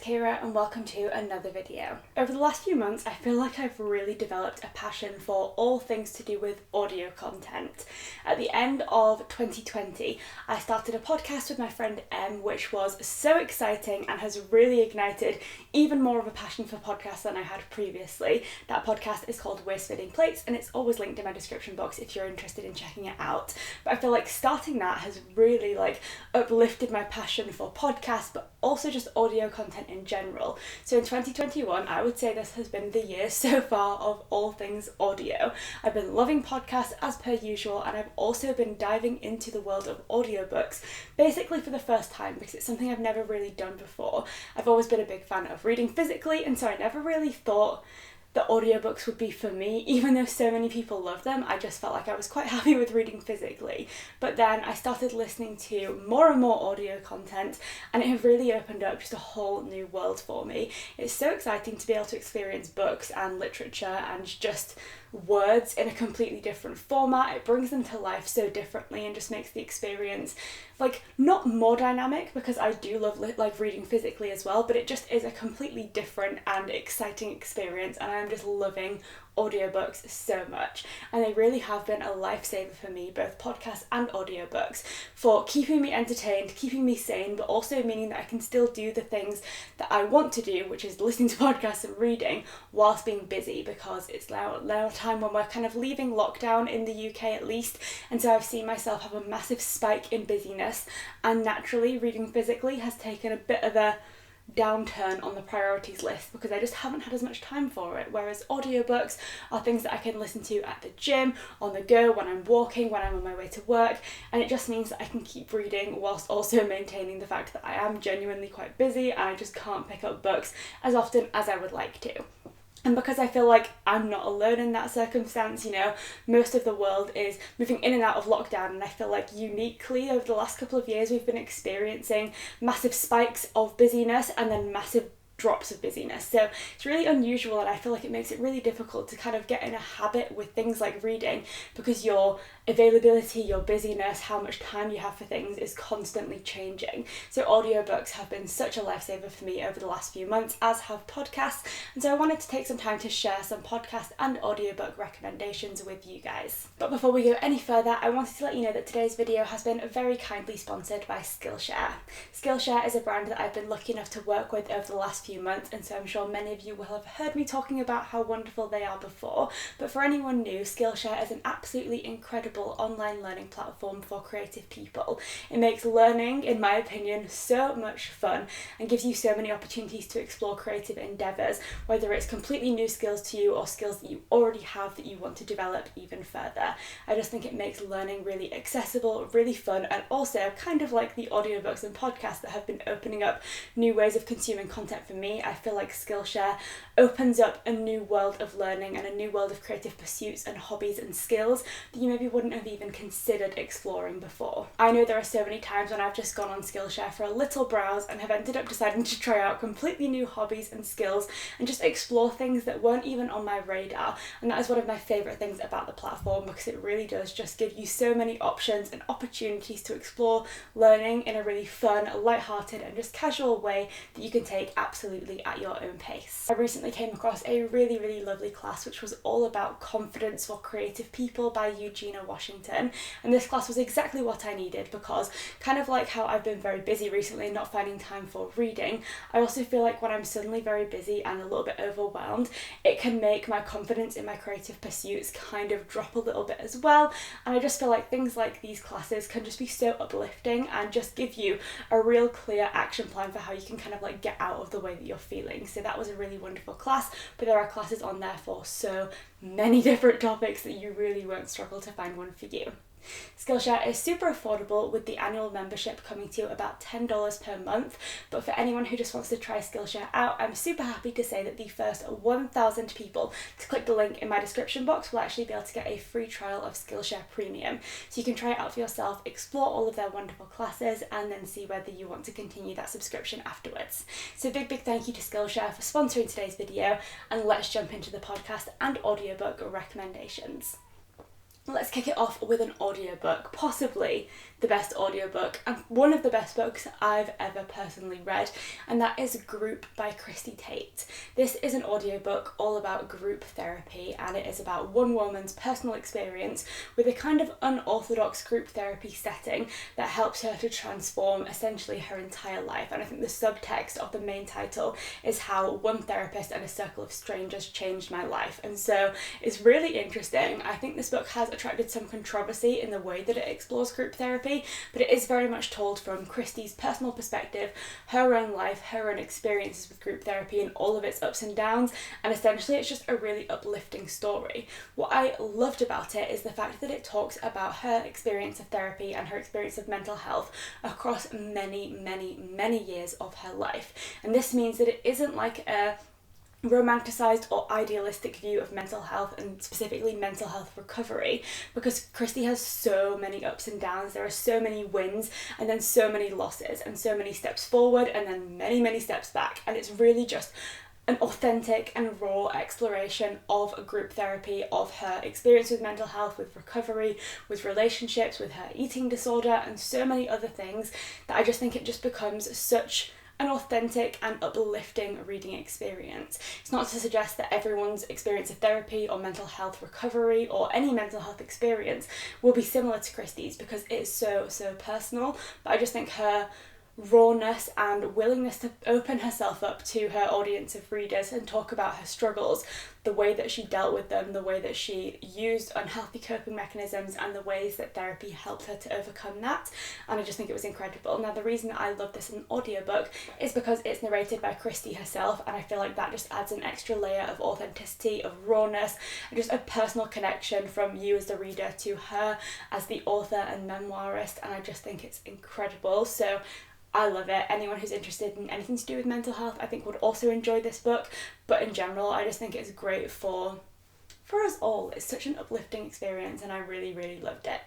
Kira and welcome to another video. Over the last few months I feel like I've really developed a passion for all things to do with audio content. At the end of 2020 I started a podcast with my friend Em, which was so exciting and has really ignited even more of a passion for podcasts than I had previously. That podcast is called We're Spinning Plates and it's always linked in my description box if you're interested in checking it out. But I feel like starting that has really uplifted my passion for podcasts, but also just audio content in general. So in 2021, I would say this has been the year so far of all things audio. I've been loving podcasts as per usual, and I've also been diving into the world of audiobooks, basically for the first time, because it's something I've never really done before. I've always been a big fan of reading physically, and so I never really thought that audiobooks would be for me, even though so many people love them. I just felt like I was quite happy with reading physically. But then I started listening to more and more audio content, and it has really opened up just a whole new world for me. It's so exciting to be able to experience books and literature and just words in a completely different format. It brings them to life so differently and just makes the experience not more dynamic, because I do love reading physically as well, but it just is a completely different and exciting experience, and I'm just loving audiobooks so much. And they really have been a lifesaver for me, both podcasts and audiobooks, for keeping me entertained, keeping me sane, but also meaning that I can still do the things that I want to do, which is listening to podcasts and reading whilst being busy, because it's now a time when we're kind of leaving lockdown in the UK at least, and so I've seen myself have a massive spike in busyness, and naturally reading physically has taken a bit of a downturn on the priorities list because I just haven't had as much time for it, whereas audiobooks are things that I can listen to at the gym, on the go, when I'm walking, when I'm on my way to work, and it just means that I can keep reading whilst also maintaining the fact that I am genuinely quite busy and I just can't pick up books as often as I would like to. And because I feel like I'm not alone in that circumstance, most of the world is moving in and out of lockdown, and I feel like uniquely over the last couple of years we've been experiencing massive spikes of busyness and then massive drops of busyness. So it's really unusual, and I feel like it makes it really difficult to kind of get in a habit with things like reading, because your availability, your busyness, how much time you have for things is constantly changing. So audiobooks have been such a lifesaver for me over the last few months, as have podcasts, and so I wanted to take some time to share some podcast and audiobook recommendations with you guys. But before we go any further, I wanted to let you know that today's video has been very kindly sponsored by Skillshare. Skillshare is a brand that I've been lucky enough to work with over the last few months, and so I'm sure many of you will have heard me talking about how wonderful they are before, but for anyone new, Skillshare is an absolutely incredible online learning platform for creative people. It makes learning, in my opinion, so much fun and gives you so many opportunities to explore creative endeavours, whether it's completely new skills to you or skills that you already have that you want to develop even further. I just think it makes learning really accessible, really fun, and also kind of like the audiobooks and podcasts that have been opening up new ways of consuming content for me. I feel like Skillshare opens up a new world of learning and a new world of creative pursuits and hobbies and skills that you maybe wouldn't have even considered exploring before. I know there are so many times when I've just gone on Skillshare for a little browse and have ended up deciding to try out completely new hobbies and skills and just explore things that weren't even on my radar, and that is one of my favourite things about the platform, because it really does just give you so many options and opportunities to explore learning in a really fun, light-hearted and just casual way that you can take absolutely at your own pace. I recently came across a really lovely class which was all about confidence for creative people by Eugenia Washington, and this class was exactly what I needed, because kind of like how I've been very busy recently and not finding time for reading, I also feel like when I'm suddenly very busy and a little bit overwhelmed, it can make my confidence in my creative pursuits kind of drop a little bit as well, and I just feel like things like these classes can just be so uplifting and just give you a real clear action plan for how you can kind of get out of the way that you're feeling. So that was a really wonderful class, but there are classes on there for so many different topics that you really won't struggle to find one for you. Skillshare is super affordable, with the annual membership coming to about $10 per month, but for anyone who just wants to try Skillshare out, I'm super happy to say that the first 1,000 people to click the link in my description box will actually be able to get a free trial of Skillshare Premium, so you can try it out for yourself, explore all of their wonderful classes, and then see whether you want to continue that subscription afterwards. So big thank you to Skillshare for sponsoring today's video, and let's jump into the podcast and audiobook recommendations. Let's kick it off with an audiobook, possibly the best audiobook and one of the best books I've ever personally read, and that is Group by Christy Tate. This is an audiobook all about group therapy, and it is about one woman's personal experience with a kind of unorthodox group therapy setting that helps her to transform essentially her entire life. And I think the subtext of the main title is how one therapist and a circle of strangers changed my life, and so it's really interesting. I think this book has attracted some controversy in the way that it explores group therapy, but it is very much told from Christy's personal perspective, her own life, her own experiences with group therapy and all of its ups and downs, and essentially it's just a really uplifting story. What I loved about it is the fact that it talks about her experience of therapy and her experience of mental health across many years of her life, and this means that it isn't like a romanticized or idealistic view of mental health, and specifically mental health recovery, because Christy has so many ups and downs. There are so many wins and then so many losses and so many steps forward and then many steps back, and it's really just an authentic and raw exploration of group therapy, of her experience with mental health, with recovery, with relationships, with her eating disorder and so many other things, that I just think it just becomes such an authentic and uplifting reading experience. It's not to suggest that everyone's experience of therapy or mental health recovery or any mental health experience will be similar to Christy's, because it is so personal, but I just think her rawness and willingness to open herself up to her audience of readers and talk about her struggles, the way that she dealt with them, the way that she used unhealthy coping mechanisms, and the ways that therapy helped her to overcome that, and I just think it was incredible. Now, the reason that I love this in an audiobook is because it's narrated by Christy herself, and I feel like that just adds an extra layer of authenticity, of rawness, and just a personal connection from you as the reader to her as the author and memoirist, and I just think it's incredible. So I love it. Anyone who's interested in anything to do with mental health, I think, would also enjoy this book. But in general, I just think it's great for us all. It's such an uplifting experience, and I really loved it.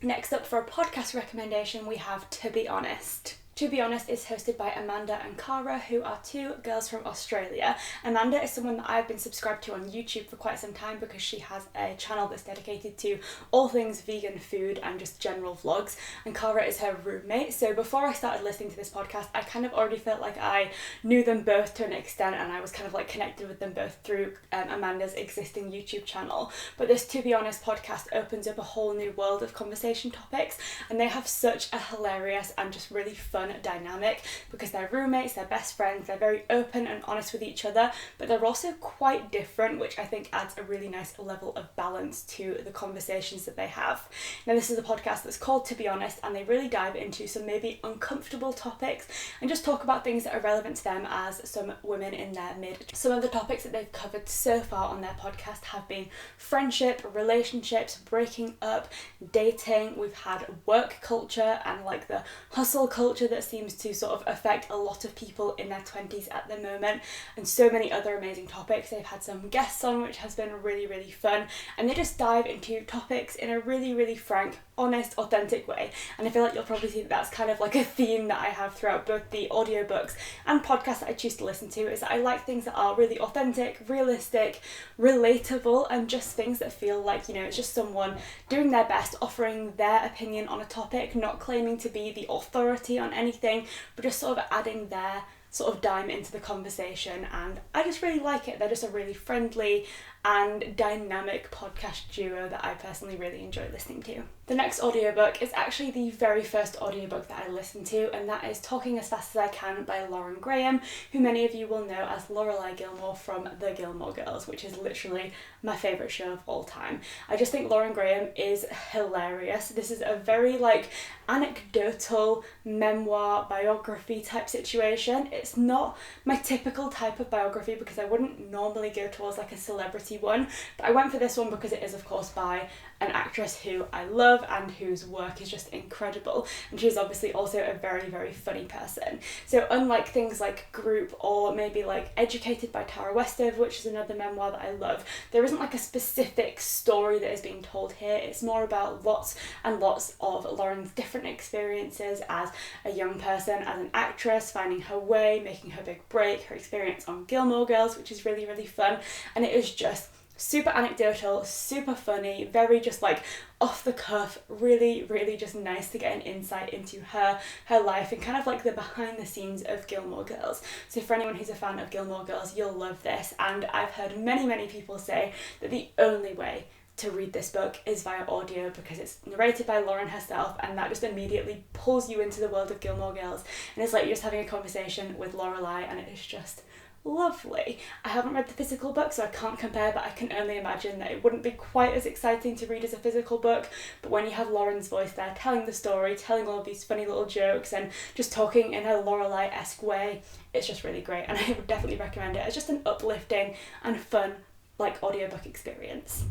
Next up, for a podcast recommendation, we have To Be Honest. To Be Honest is hosted by Amanda and Cara, who are two girls from Australia. Amanda is someone that I've been subscribed to on YouTube for quite some time, because she has a channel that's dedicated to all things vegan food and just general vlogs, and Cara is her roommate. So before I started listening to this podcast, I kind of already felt like I knew them both to an extent, and I was kind of like connected with them both through Amanda's existing YouTube channel. But this To Be Honest podcast opens up a whole new world of conversation topics, and they have such a hilarious and just really fun dynamic, because they're roommates, they're best friends, they're very open and honest with each other, but they're also quite different, which I think adds a really nice level of balance to the conversations that they have. Now, this is a podcast that's called To Be Honest, and they really dive into some maybe uncomfortable topics and just talk about things that are relevant to them as some women in their mid. Some of the topics that they've covered so far on their podcast have been friendship, relationships, breaking up, dating. We've had work culture and like the hustle culture that seems to sort of affect a lot of people in their 20s at the moment, and so many other amazing topics. They've had some guests on, which has been really fun, and they just dive into topics in a really frank, honest, authentic way. And I feel like you'll probably see that that's kind of like a theme that I have throughout both the audiobooks and podcasts that I choose to listen to, is that I like things that are really authentic, realistic, relatable, and just things that feel like, you know, it's just someone doing their best, offering their opinion on a topic, not claiming to be the authority on anything, but just sort of adding their sort of dime into the conversation, and I just really like it. They're just a really friendly and dynamic podcast duo that I personally really enjoy listening to. The next audiobook is actually the very first audiobook that I listened to, and that is Talking as Fast as I Can by Lauren Graham, who many of you will know as Lorelai Gilmore from The Gilmore Girls, which is literally my favourite show of all time. I just think Lauren Graham is hilarious. This is a very like anecdotal memoir biography type situation. It's not my typical type of biography, because I wouldn't normally go towards like a celebrity one, but I went for this one because it is of course by an actress who I love and whose work is just incredible, and she's obviously also a very funny person. So unlike things like Group or maybe like Educated by Tara Westover, which is another memoir that I love, there isn't like a specific story that is being told here. It's more about lots and lots of Lauren's different experiences as a young person, as an actress, finding her way, making her big break, her experience on Gilmore Girls, which is really fun, and it is just super anecdotal, super funny, very just like off the cuff, really, really just nice to get an insight into her life and kind of like the behind the scenes of Gilmore Girls. So for anyone who's a fan of Gilmore Girls, you'll love this. And I've heard many people say that the only way to read this book is via audio because it's narrated by Lauren herself, and that just immediately pulls you into the world of Gilmore Girls, and it's like you're just having a conversation with Lorelai, and it is just lovely. I haven't read the physical book, so I can't compare, but I can only imagine that it wouldn't be quite as exciting to read as a physical book, but when you have Lauren's voice there telling the story, telling all of these funny little jokes and just talking in her Lorelai-esque way, it's just really great, and I would definitely recommend it as just an uplifting and fun like audiobook experience.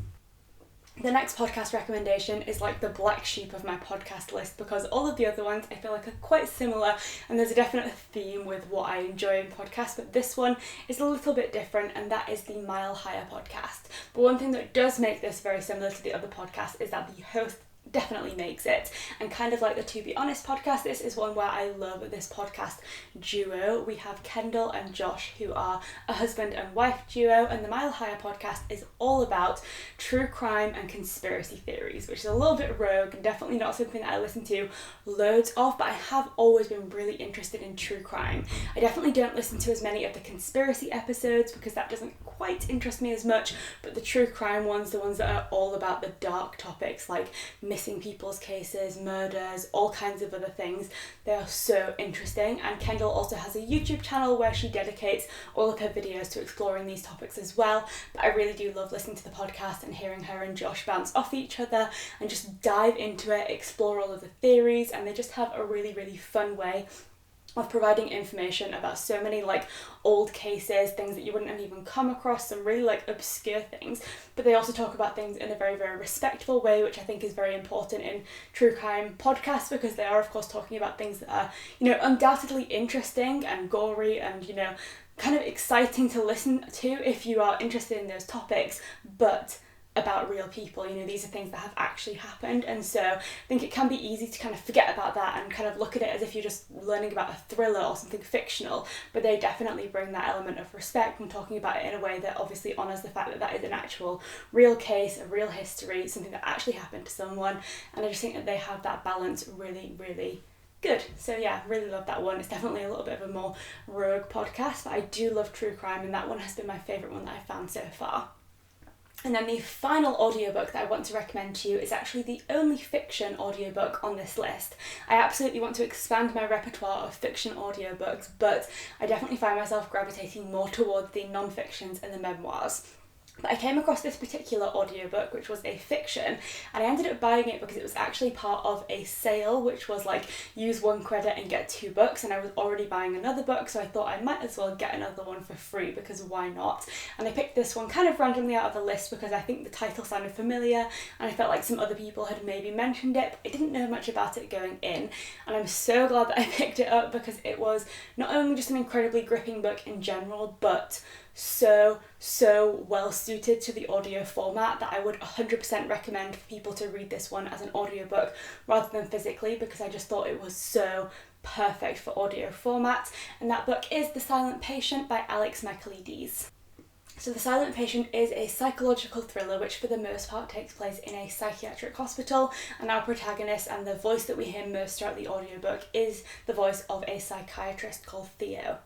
The next podcast recommendation is like the black sheep of my podcast list because all of the other ones I feel like are quite similar and there's a definite theme with what I enjoy in podcasts, but this one is a little bit different, and that is the Mile Higher podcast. But one thing that does make this very similar to the other podcasts is that the host definitely makes it, and kind of like the To Be Honest podcast, this is one where I love this podcast duo. We have Kendall and Josh, who are a husband and wife duo, and the Mile Higher podcast is all about true crime and conspiracy theories, which is a little bit rogue and definitely not something that I listen to loads of, but I have always been really interested in true crime. I definitely don't listen to as many of the conspiracy episodes because that doesn't quite interest me as much, but the true crime ones, the ones that are all about the dark topics like missing people's cases, murders, all kinds of other things, they are so interesting. And Kendall also has a YouTube channel where she dedicates all of her videos to exploring these topics as well, but I really do love listening to the podcast and hearing her and Josh bounce off each other and just dive into it, explore all of the theories, and they just have a really fun way of providing information about so many like old cases, things that you wouldn't have even come across, some really like obscure things, but they also talk about things in a very respectful way, which I think is very important in true crime podcasts because they are of course talking about things that are, you know, undoubtedly interesting and gory and, you know, kind of exciting to listen to if you are interested in those topics, but about real people. You know, these are things that have actually happened, and so I think it can be easy to kind of forget about that and kind of look at it as if you're just learning about a thriller or something fictional, but they definitely bring that element of respect when talking about it in a way that obviously honours the fact that that is an actual real case, a real history, something that actually happened to someone, and I just think that they have that balance really good. So yeah, really love that one. It's definitely a little bit of a more rogue podcast, but I do love true crime, and that one has been my favourite one that I've found so far. And then the final audiobook that I want to recommend to you is actually the only fiction audiobook on this list. I absolutely want to expand my repertoire of fiction audiobooks, but I definitely find myself gravitating more towards the non-fictions and the memoirs. But I came across this particular audiobook, which was a fiction, and I ended up buying it because it was actually part of a sale, which was like use 1 credit and get 2 books, and I was already buying another book, so I thought I might as well get another one for free because why not? And I picked this one kind of randomly out of the list because I think the title sounded familiar and I felt like some other people had maybe mentioned it, but I didn't know much about it going in, and I'm so glad that I picked it up because it was not only just an incredibly gripping book in general, but so well suited to the audio format that I would 100% recommend for people to read this one as an audiobook rather than physically, because I just thought it was so perfect for audio format. And that book is The Silent Patient by Alex Michaelides. So The Silent Patient is a psychological thriller which for the most part takes place in a psychiatric hospital, and our protagonist and the voice that we hear most throughout the audiobook is the voice of a psychiatrist called Theo.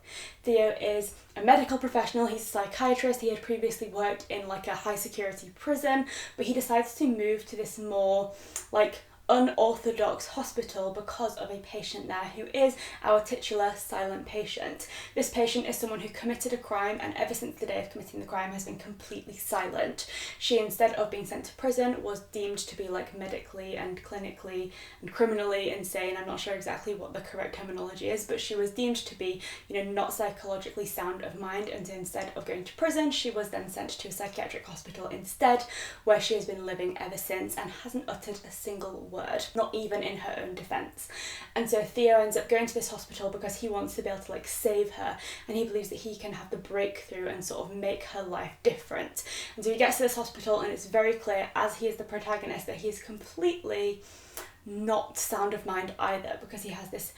Theo is a medical professional, he's a psychiatrist, he had previously worked in like a high security prison, but he decides to move to this more like unorthodox hospital because of a patient there who is our titular silent patient. This patient is someone who committed a crime, and ever since the day of committing the crime has been completely silent. She, instead of being sent to prison, was deemed to be like medically and clinically and criminally insane. I'm not sure exactly what the correct terminology is, but she was deemed to be, you know, not psychologically sound of mind, and so instead of going to prison she was then sent to a psychiatric hospital instead, where she has been living ever since and hasn't uttered a single word, not even in her own defence. And so Theo ends up going to this hospital because he wants to be able to like save her, and he believes that he can have the breakthrough and sort of make her life different. And so he gets to this hospital, and it's very clear as he is the protagonist that he is completely not sound of mind either, because he has this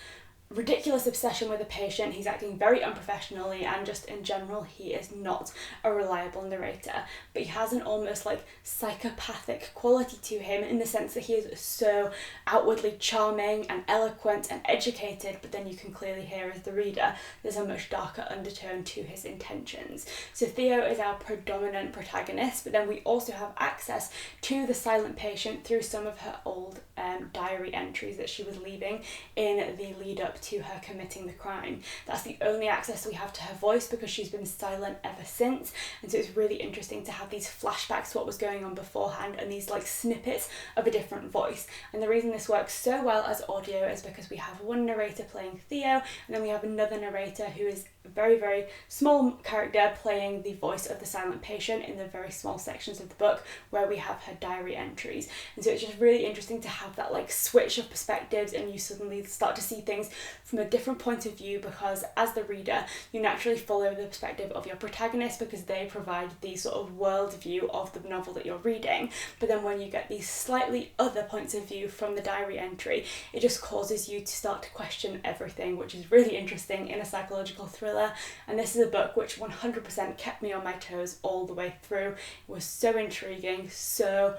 ridiculous obsession with a patient. He's acting very unprofessionally, and just in general he is not a reliable narrator. But he has an almost like psychopathic quality to him, in the sense that he is so outwardly charming and eloquent and educated, but then you can clearly hear as the reader there's a much darker undertone to his intentions. So Theo is our predominant protagonist, but then we also have access to the silent patient through some of her old diary entries that she was leaving in the lead up to her committing the crime. That's the only access we have to her voice, because she's been silent ever since, and so it's really interesting to have these flashbacks to what was going on beforehand and these like snippets of a different voice. And the reason this works so well as audio is because we have one narrator playing Theo, and then we have another narrator who is a very, very small character playing the voice of the silent patient in the very small sections of the book where we have her diary entries. And so it's just really interesting to have that like switch of perspectives, and you suddenly start to see things from a different point of view, because as the reader you naturally follow the perspective of your protagonist because they provide the sort of world view of the novel that you're reading. But then when you get these slightly other points of view from the diary entry, it just causes you to start to question everything, which is really interesting in a psychological thriller. And this is a book which 100% kept me on my toes all the way through. It was so intriguing, so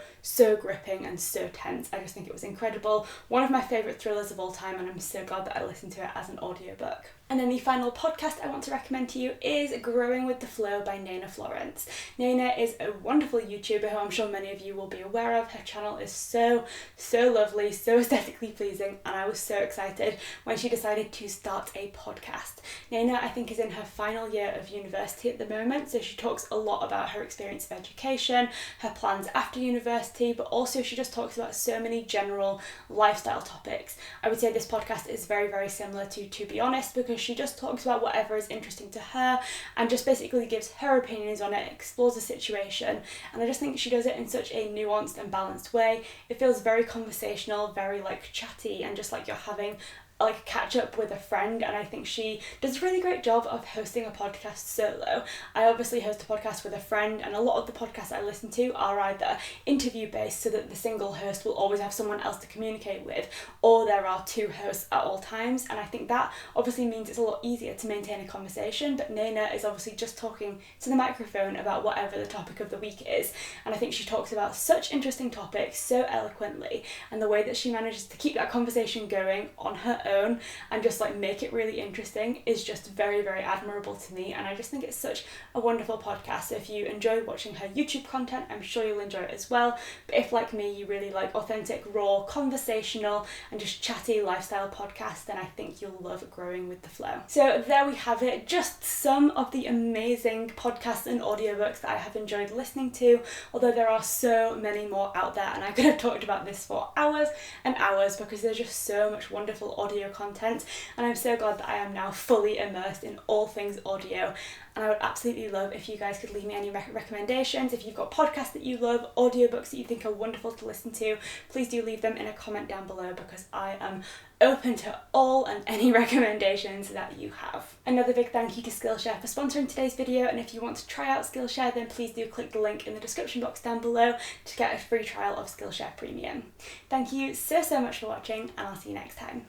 gripping, and so tense. I just think it was incredible. One of my favourite thrillers of all time, and I'm so glad that I listened to it as an audiobook. And then the final podcast I want to recommend to you is Growing with the Flow by Nana Florence. Nana is a wonderful YouTuber who I'm sure many of you will be aware of. Her channel is so lovely, so aesthetically pleasing, and I was so excited when she decided to start a podcast. Nana, I think, is in her final year of university at the moment, so she talks a lot about her experience of education, her plans after university, but also she just talks about so many general lifestyle topics. I would say this podcast is very similar to Be Honest, because she just talks about whatever is interesting to her and just basically gives her opinions on it, explores the situation, and I just think she does it in such a nuanced and balanced way. It feels very conversational, very like chatty, and just like you're having like catch up with a friend, and I think she does a really great job of hosting a podcast solo. I obviously host a podcast with a friend, and a lot of the podcasts I listen to are either interview based so that the single host will always have someone else to communicate with, or there are two hosts at all times, and I think that obviously means it's a lot easier to maintain a conversation. But Nana is obviously just talking to the microphone about whatever the topic of the week is, and I think she talks about such interesting topics so eloquently, and the way that she manages to keep that conversation going on her own and just like make it really interesting is just very admirable to me. And I just think it's such a wonderful podcast. So if you enjoy watching her YouTube content, I'm sure you'll enjoy it as well. But if, like me, you really like authentic, raw, conversational and just chatty lifestyle podcasts, then I think you'll love Growing with the Flow. So there we have it, just some of the amazing podcasts and audiobooks that I have enjoyed listening to, although there are so many more out there, and I could have talked about this for hours and hours because there's just so much wonderful audio content, and I'm so glad that I am now fully immersed in all things audio. And I would absolutely love if you guys could leave me any recommendations. If you've got podcasts that you love, audiobooks that you think are wonderful to listen to, please do leave them in a comment down below, because I am open to all and any recommendations that you have. Another big thank you to Skillshare for sponsoring today's video, and if you want to try out Skillshare, then please do click the link in the description box down below to get a free trial of Skillshare Premium. Thank you so much for watching, and I'll see you next time.